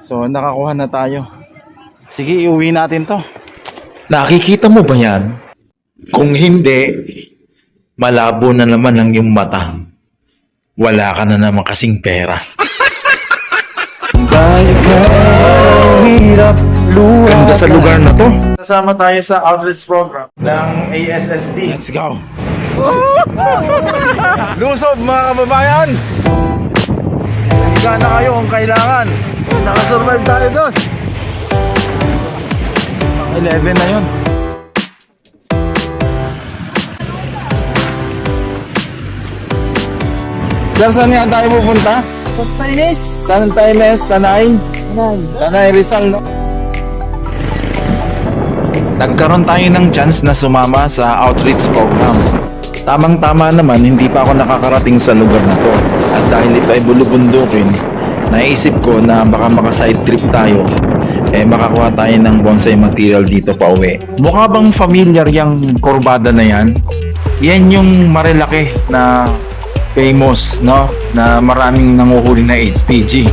So nakakuha na tayo. Sige, iuwi natin to. Nakikita mo ba yan? Kung hindi, malabo na naman ang iyong mata. Wala ka na naman kasing pera. Ganda sa lugar na to. Kasama tayo sa outreach program ng ASSD. Let's go. Lusob mga kababayan! Higa na kayo kung kailangan. Nakasurvive tayo doon. 11 na yun. Sir, saan nga tayo pupunta? Saan tayo nes? Tanay? Tanay Rizal, no? Nagkaroon tayo ng chance na sumama sa outreach program. Tamang-tama naman, hindi pa ako nakakarating sa lugar na to. At dahil ito ay bulubundukin, naisip ko na baka maka-side trip tayo. Makakuha tayo ng bonsai material dito pa uwi. Mukha bang familiar yung kurbada na yan? Yan yung marilaki na famous, no? Na maraming nanguhuli na HPG.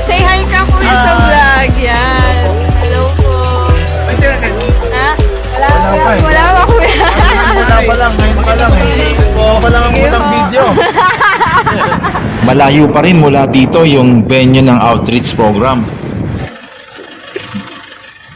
Say hi ka po sa vlog. Yan. Hello po. Ha? Wala pa kuya. Wala pa lang, ngayon pa lang eh. Oo pa lang ang unang video. Malayo pa rin mula dito yung venue ng outreach program.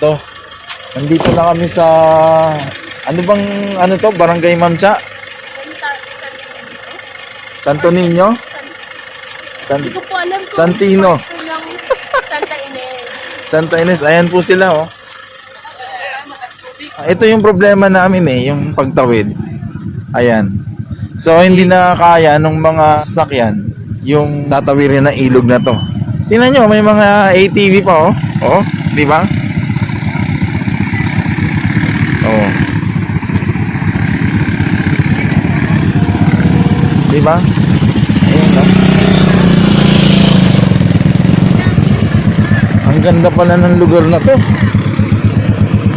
Ito, nandito na kami sa, ano bang, ano to, Barangay Mamcha? Santo Niño? Hindi ko po alam kung Santino. ito ng Santa Ines. Santa Ines, ayan po sila oh. Ito yung problema namin eh, yung pagtawid. Ayan. So hindi na kaya nung mga sasakyan yung tatawirin ng ilog na to. Tingnan nyo, may mga ATV pa oh. Oh, di ba? Oh. Di ba? Ayan oh. Ang ganda pala ng lugar na to.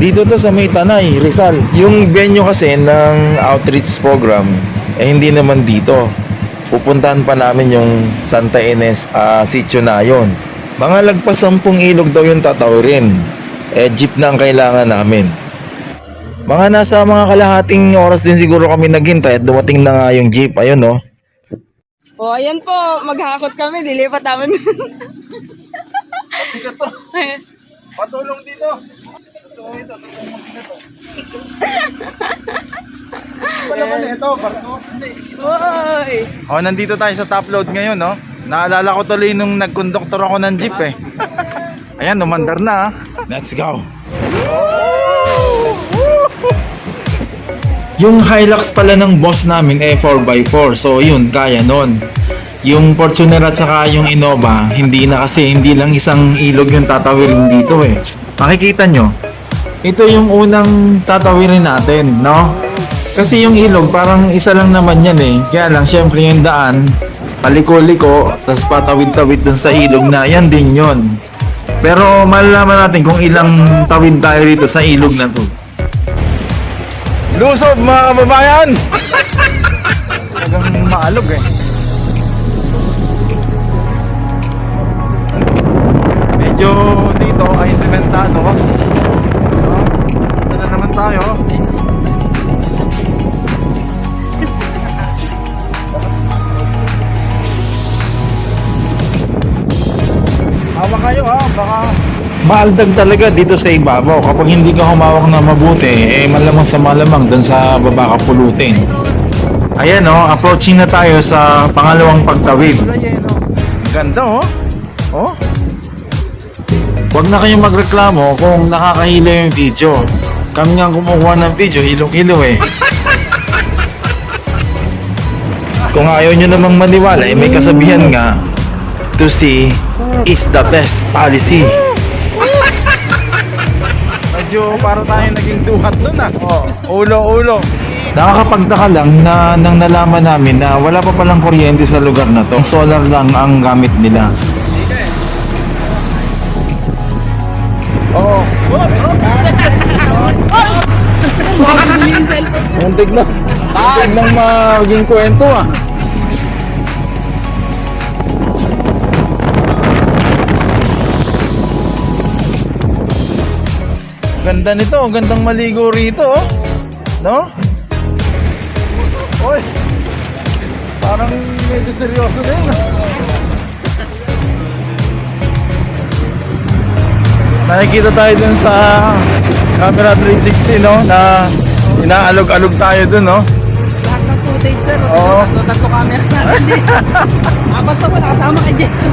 Dito to sa May Tanay, Rizal. Yung venue kasi ng outreach program, hindi naman dito. Pupuntahan pa namin yung Santa Ines sitio na yun. Mga lagpas 10 ilog daw yung tatawirin. Jeep na ang kailangan namin. Mga nasa mga kalahating oras din siguro kami naghintay at dumating na nga yung jeep. Ayun no. O, ayan po. Maghakot kami. Dilipat namin. Bigat to. Patulong dito. Ito. Wala man ito, barko. Oy. Oh, nandito tayo sa top load ngayon, no? Naalala ko tuloy nung nagkonduktor ako ng jeep eh. Ayan, umandar na. Let's go! Yung Hilux pala ng boss namin 4x4. So yun, kaya nun. Yung Fortuner at saka yung Innova, hindi na kasi hindi lang isang ilog yung tatawirin dito eh. Makikita nyo, ito yung unang tatawirin natin, no? Kasi yung ilog parang isa lang naman yan eh. Kaya lang syempre yung daan, paliko-liko, tapos patawid-tawid dun sa ilog na yan din yon. Pero malalaman natin kung ilang tawid tayo rito sa ilog na to. Lusob mga kababayan! Talagang maalog eh. Medyo dito ay sementado. Ito na naman tayo. Hawa kayo ha, baka Maaldag talaga dito sa ibabaw. Kapag hindi ka humawak na mabuti, malamang sa malamang dun sa baba ka pulutin. Ayan approaching na tayo sa pangalawang pagtawid. ganda oh. Oh. Huwag na kayong magreklamo kung nakakahilo yung video. Kami nga kumukuha ng video, hilong-hilo eh. Kung ayaw nyo namang maniwala, may kasabihan nga, to see is the best policy. Medyo para tayo naging duhat dun ah. Oh, ulo-ulo. Nakakapagtaka lang na nang nalaman namin na wala pa palang kuryente sa lugar na to. Solar lang ang gamit nila. Oo. Muntik na. Magandang maging kwento ah. Ganda nito, gandang maligo rito oh. No? Oy. Parang medyo seryoso din. Nakikita tayo dun sa camera 360 no na inaalog-alog tayo dun no. Lahat ng footage, sir. Oo. Tatlo camera natin. Apat pa wala kasama kay Jason.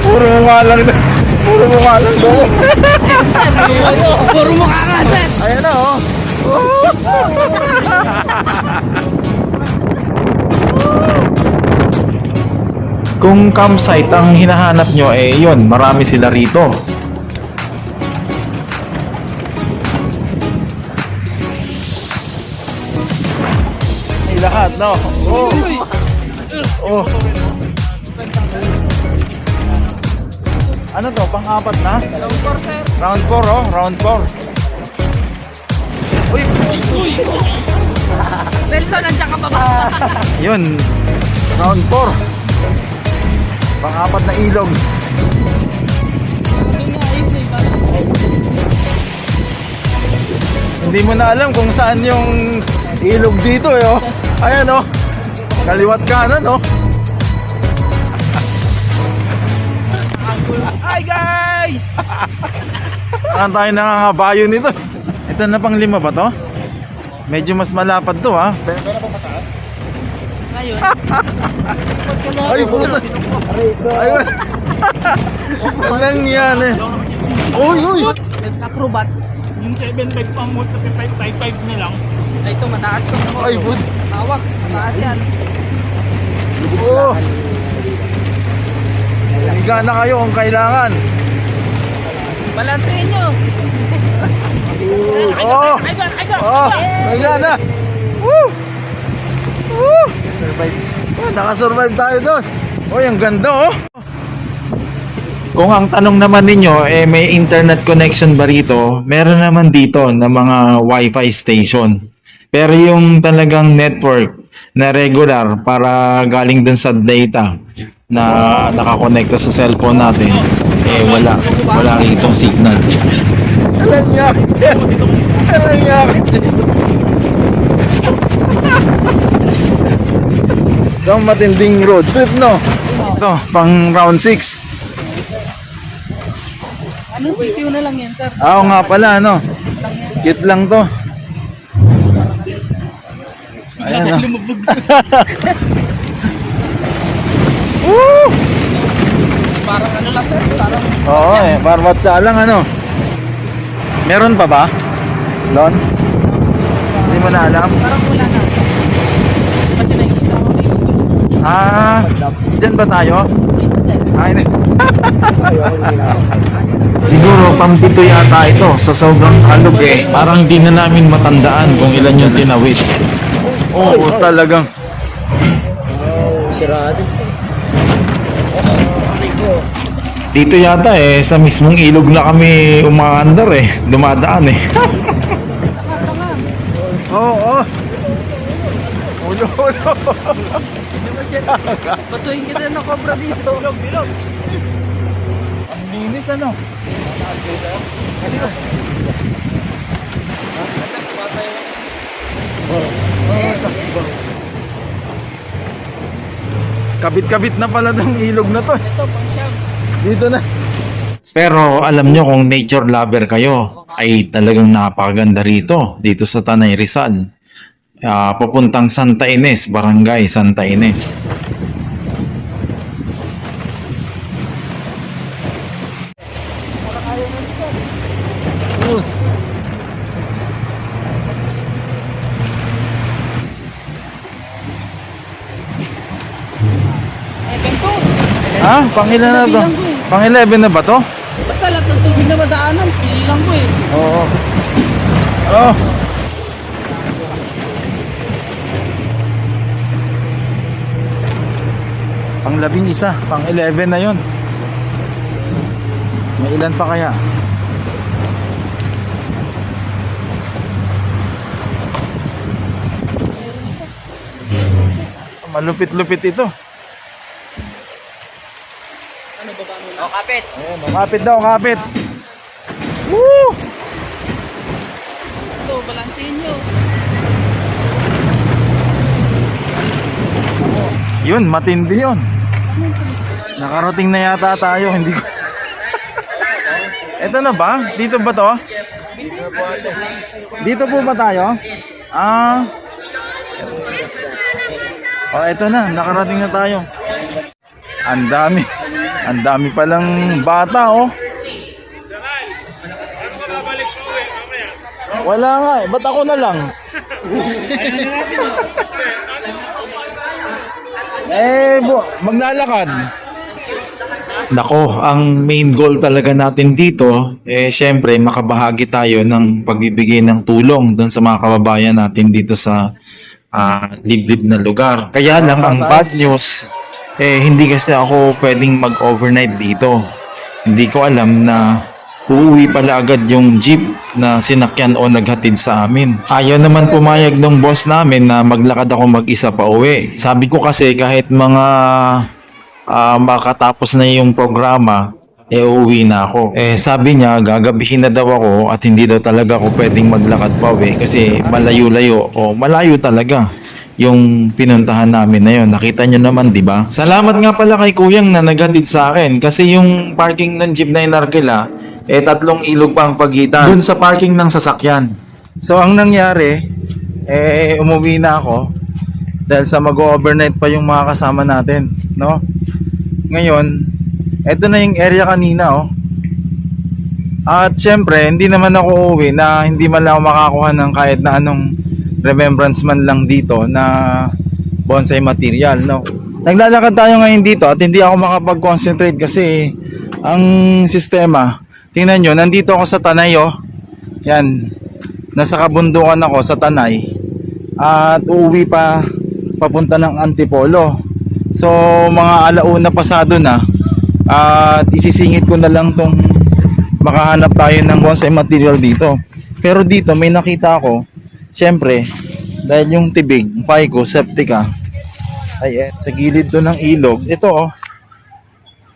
Puro mukha lang. Puro mukha lang doon. Puro mukha ka, sir. Ayan na oh. Kung campsite ang hinahanap nyo, eh yun, marami sila rito. Ay, lahat no. Oh. Oh. Ano to? Pang-apat na? Round 4, sir. Round 4 oh. Round 4. Uy. Nelson, nandiyan ka pa ba? Yun. Round 4. Pang-apat na ilog. Hindi mo na alam kung saan yung ilog dito eh oh. Ayan oh. Kaliwat kanan oh. Hi, guys! Saan tayo nangangabayo nito? Ito na pang 5 ba to? Medyo mas malapad to ha. Ngayon. Ay puta. Ayun. Walang yan eh. Uy uy. Acrobat. Yung 7.5 pang mo, 5.5 na lang. Ay, ito, mataas to. Ay puta. Hawak, mataas yan. Oh. Higa na kayo kung kailangan. Balansehin nyo. Oh. Oh. Higa na. Woo. Woo. Survive. Oh, nakasurvive tayo doon. Oh, ang ganda oh. Kung ang tanong naman ninyo, eh may internet connection ba rito? Meron naman dito na mga wifi station. Pero yung talagang network na regular para galing dun sa data na nakakonekta sa cellphone natin, eh wala ritong signal. Walang yak. Walang yak. Ito ang matinding road trip no. Ito, pang round 6. Anong sisiw na lang yan, sir? Oo nga pala no. Cute lang to. Ayan no. Woo! Parang ano lang, sir? Parang Oo eh, parmatsa lang ano. Meron pa ba? Lon? Hindi mo na alam? parang wala na. Pati nakikita ko Facebook. Ah, dyan ba tayo? Ay, hindi. Siguro pampito yata ito sa sobrang alog eh. Parang di na namin matandaan kung ilan yung tinawid. Oo, talagang. Dito yata eh, sa mismong ilog na kami umaandar eh. Dumadaan eh. Oo, oo. Ulo, ulo. Batuhin kita ng cobra dito. Bilog. Ang linis ano? Kabit-kabit na pala tong ilog na to. Ito, pang siyam. Dito na. Pero alam nyo kung nature lover kayo, ay talagang napakaganda rito, dito sa Tanay Rizal. Papuntang Santa Ines, Barangay Santa Ines. Us. Bento. Ha? Pangilan na ba? Bilang ko eh. Pang 11 na ba to? Basta lahat ng tubig na madaanan, pili lang ko eh. Oo. Oh. Pang 11, pang 11 na 'yon. May ilan pa kaya? Malupit-lupit ito. O, kapit. Ayan, kapit daw, kapit. Woo! Ito, balansin nyo. Yun, matindi yun. Nakarating na yata tayo, hindi ko. Ito na ba? Dito ba to? Dito po ba tayo? Ah. Oh, ito na, nakarating na tayo. Ang dami. Ang dami palang bata, oh. Wala nga eh, ba't ako na lang? Maglalakad. Nako, ang main goal talaga natin dito, syempre makabahagi tayo ng pagbibigay ng tulong doon sa mga kababayan natin dito sa liblib na lugar. Kaya lang ang bad news, hindi kasi ako pwedeng mag-overnight dito. Hindi ko alam na uuwi pala agad yung jeep na sinakyan o naghatid sa amin. Ayaw naman pumayag ng boss namin na maglakad ako mag-isa pa uwi. Sabi ko kasi kahit mga makatapos na yung programa, uuwi na ako. Sabi niya, gagabihin na daw ako at hindi daw talaga ako pwedeng maglakad pa uwi kasi malayo-layo o malayo talaga yung pinuntahan namin na yun. Nakita nyo naman, di ba? Salamat nga pala kay Kuyang na naghatid sa akin kasi yung parking ng jeep na inarkila, 3 ilog pa ang pagitan dun sa parking ng sasakyan. So ang nangyari, umuwi na ako dahil sa mag-overnight pa yung mga kasama natin, no? Ngayon, eto na yung area kanina, oh. At syempre, hindi naman ako uuwi na hindi man lang ako makakuha ng kahit na anong remembrance man lang dito na bonsai material, no? Naglalakad tayo ngayon dito at hindi ako makapag-concentrate kasi ang sistema, tingnan nyo, nandito ako sa Tanay, oh. Yan, nasa kabundukan ako sa Tanay at uuwi pa papunta ng Antipolo. So mga alauna pasado na at isisingit ko na lang tong makahanap tayo ng bonsai material dito. Pero dito may nakita ako, syempre dahil yung tibig, Phyco septica ay sa gilid to ng ilog. Ito, oh,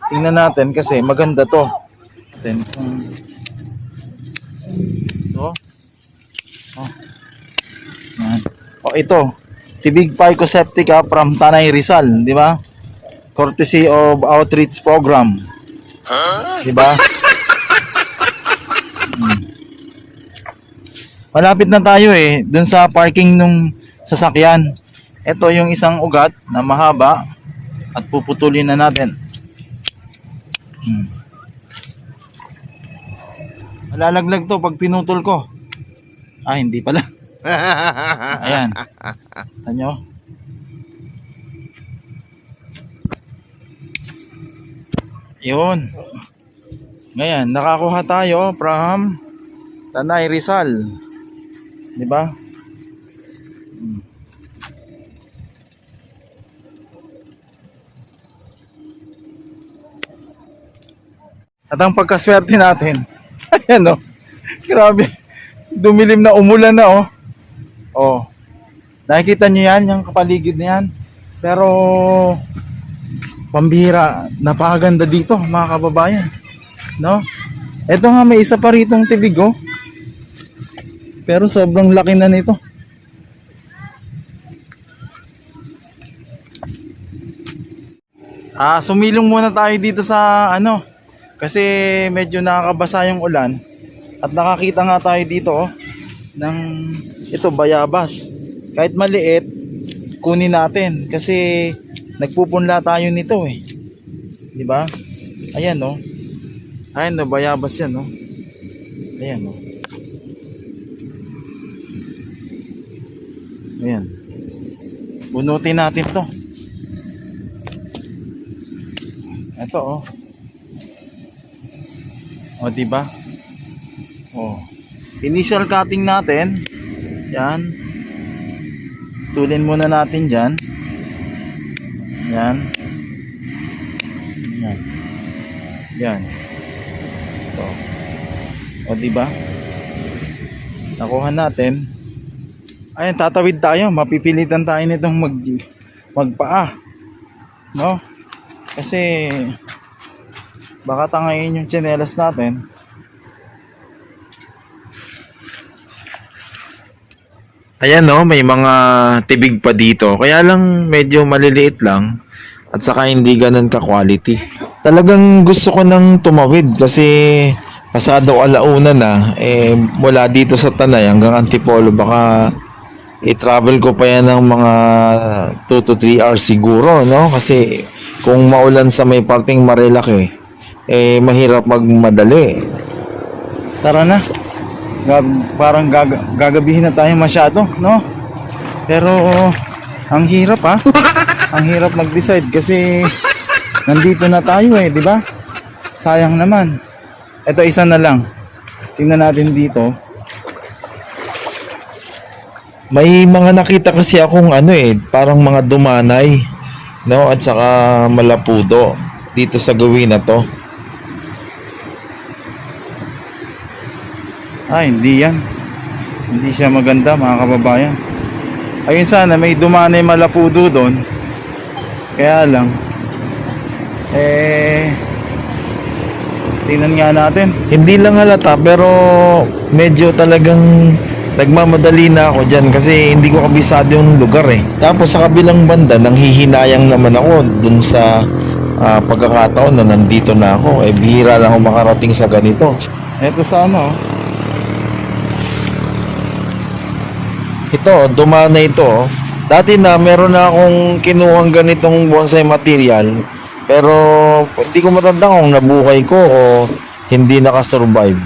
tingnan natin kasi maganda to. Ito. Oh, ito. Tibig Phyco septica from Tanay Rizal, di ba? Courtesy of outreach program. Di ba? Malapit na tayo dun sa parking nung sasakyan. Ito yung isang ugat na mahaba at puputulin na natin. Malalaglag to pag pinutol ko. Hindi pala. Ayan. Tanyo. Yun. Ngayon, nakakuha tayo from Tanay Rizal. Di ba? At ang pagkaswerte natin, ayan, oh. Grabe. Dumilim na, umulan na, oh. Oh. Nakikita nyo yan, yung kapaligid na yan. Pero pambihira, napakaganda dito, mga kababayan. No? Ito nga, may isa pa ritong tibig, oh. Pero sobrang laki na nito. Sumilong muna tayo dito sa ano, kasi medyo nakakabasa yung ulan. At nakakita nga tayo dito, oh, ng ito, bayabas. Kahit maliit, kunin natin kasi nagpupunla tayo nito, di ba? Ayan, oh. Ayan, oh, bayabas yan, oh. Ayan, oh. Ayan. Bunutin natin to. Ito, oh. O, diba? Oh. Initial cutting natin. Yan. Tulin muna natin dyan. Yan. Yan. Yan. Ito. O, diba? Nakuha natin. Ayan, tatawid tayo. Mapipilitan tayo nitong magpaa, no? Kasi baka tangayin yung tsinelas natin. Ayan no, may mga tibig pa dito. Kaya lang medyo maliliit lang at saka hindi ganun ka-quality. Talagang gusto ko nang tumawid kasi pasado alauna na mula dito sa Tanay hanggang Antipolo baka i-travel ko pa yan ng mga 2 to 3 hours siguro, no? Kasi kung maulan sa may parting Marilaki mahirap magmadali. Tara na. Parang gagabihin na tayo masyado, no? Pero ang hirap ha. Ang hirap mag-decide kasi nandito na tayo di ba? Sayang naman. Ito isa na lang. Tingnan natin dito. May mga nakita kasi akong parang mga dumanay, no? At saka malapudo dito sa gawin na to. Hindi yan. Hindi siya maganda mga kababayan. Ayun sana may dumanay malapudo doon. Kaya lang tingnan nga natin. Hindi lang halata pero medyo talagang nagmamadali na ako dyan kasi hindi ko kabisado yung lugar Tapos sa kabilang banda nanghihinayang naman ako dun sa pagkakataon na nandito na ako. Bihira lang ako makarating sa ganito. Ito sa Ito, dumana ito. Dati na meron na akong kinuhang ganitong bonsai material pero hindi ko matanda kung nabuhay ko o hindi nakasurvive.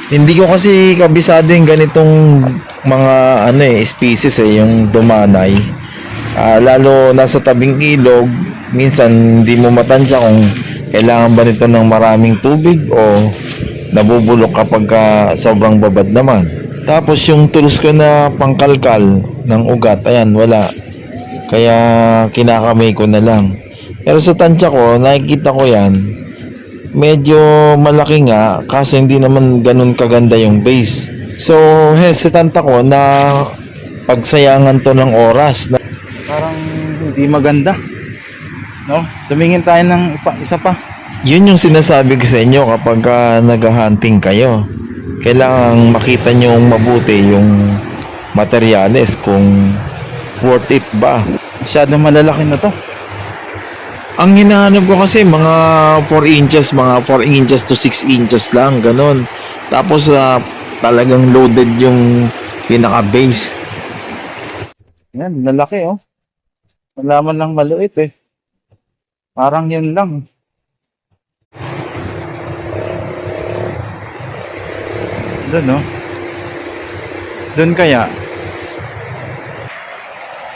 Hindi ko kasi kabisado yung ganitong mga species yung dumanay. Lalo nasa tabing ilog, minsan hindi mo matansya kung kailangan ba nito ng maraming tubig o nabubulok kapag sobrang babad naman. Tapos yung tools ko na pangkalkal ng ugat, ayan, wala. Kaya kinakamay ko na lang. Pero sa tansya ko, nakikita ko yan, medyo malaki nga, kasi hindi naman ganun kaganda yung base. So, hesitant ako na pagsayangan to ng oras. parang hindi maganda, no? Tumingin tayo ng isa pa. Yun yung sinasabi ko sa inyo kapag nag-hunting kayo. Kailangang makita nyo mabuti yung materyales kung worth it ba. Masyadong malalaki na to. Ang hinahanap ko kasi mga 4 inches to 6 inches lang, ganun. Tapos talagang loaded yung pinaka base. Yan, lalaki Malaman lang maluit Parang yun lang. Doon Doon kaya.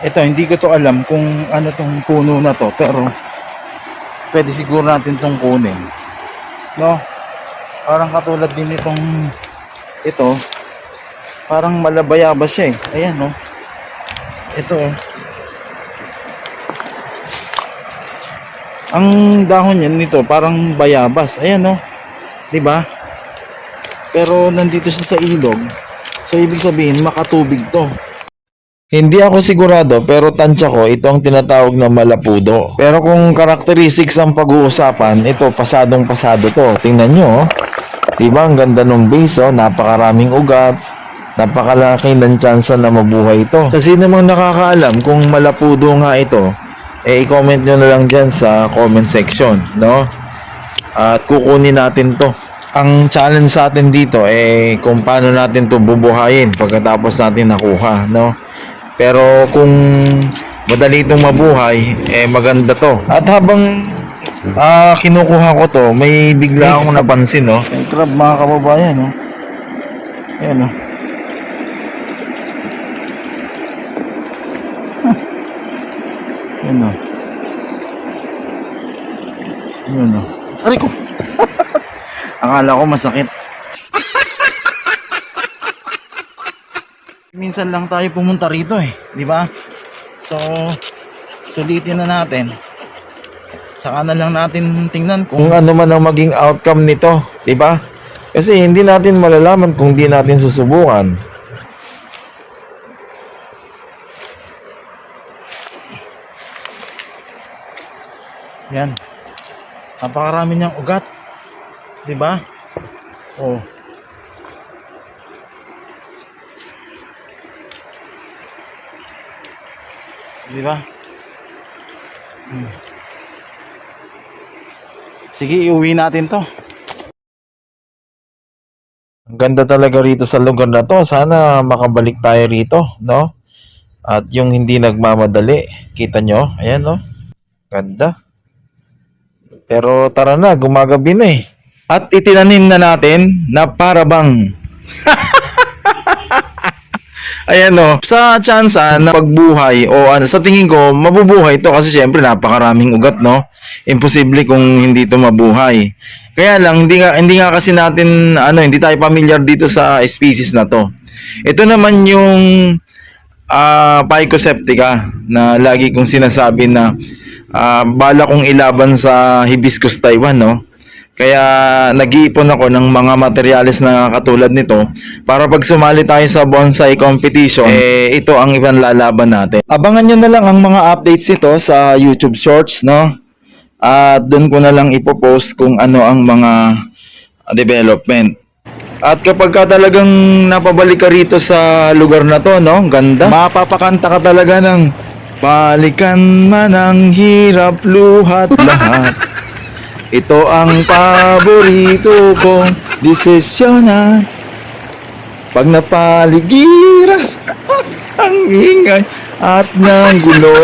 Ito, hindi ko to alam kung ano tong puno na to, pero pwede siguro natin tong kunin. No? Parang katulad din itong ito. Parang malabayabas siya Ayan Ito Ang dahon niyan nito parang bayabas. Ayan 'Di ba? Pero nandito siya sa ilog. So ibig sabihin makatubig to. Hindi ako sigurado pero tansya ko ito ang tinatawag na malapudo. Pero kung characteristics ang pag-uusapan, ito pasadong pasado to. Tingnan nyo Diba ang ganda ng base napakaraming ugat. Napakalaki ng tsansa na mabuhay ito. Sa sino mang nakakaalam kung malapudo nga ito, i-comment nyo na lang dyan sa comment section, no? At kukunin natin to. Ang challenge sa atin dito kung paano natin to bubuhayin pagkatapos natin nakuha, no? Pero kung madali itong mabuhay, maganda to. At habang kinukuha ko to, may bigla akong napansin, no? May crab mga kababayan Ayan Yun Aray ko! Akala ko masakit. Minsan lang tayo pumunta rito di ba? So, sulitin na natin. Saka na lang natin tingnan Kung ano man ang maging outcome nito, di ba? Kasi hindi natin malalaman kung di natin susubukan. Yan. Napakarami niyang ugat. 'Di ba? Oh. Di ba? Sige, iuwi natin to. Ang ganda talaga rito sa lugar na to. Sana makabalik tayo rito, no? At yung hindi nagmamadali. Kita nyo? Ayan, no? Ganda. Pero tara na, gumagabi na eh. At itinanim na natin na para bang ayan no, sa tsansa na pagbuhay o ano, sa tingin ko mabubuhay to kasi syempre napakaraming ugat no. Imposible kung hindi to mabuhay. Kaya lang hindi nga kasi natin hindi tayo familiar dito sa species na to. Ito naman yung Phycoseptica na lagi kong sinasabi na bala kong ilaban sa Hibiscus Taiwan no. Kaya nag-iipon ako ng mga materyales na katulad nito para pag sumali tayo sa bonsai competition, ito ang ipanlalaban natin. Abangan nyo na lang ang mga updates ito sa YouTube Shorts, no? At doon ko na lang ipopost kung ano ang mga development. At kapag ka talagang napabalik ka rito sa lugar na to, no? Ganda. Mapapakanta ka talaga ng balikan man ang hirap luhat lahat. Ito ang paborito kong desisyonan. Pag napaligiran ang ingay at ng gulo.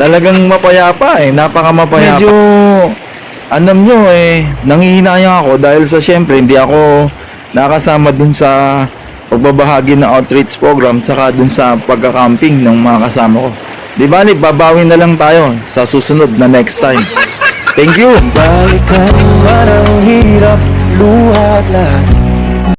Talagang mapayapa napakamapayapa. Medyo, alam nyo nangihinayang ako dahil sa syempre hindi ako nakasama dun sa pagbabahagi ng outreach program saka dun sa pagka-camping ng mga kasama ko. Di ba, babawi na lang tayo sa susunod na next time. Thank you. Balikan man ang hirap, luhat lahat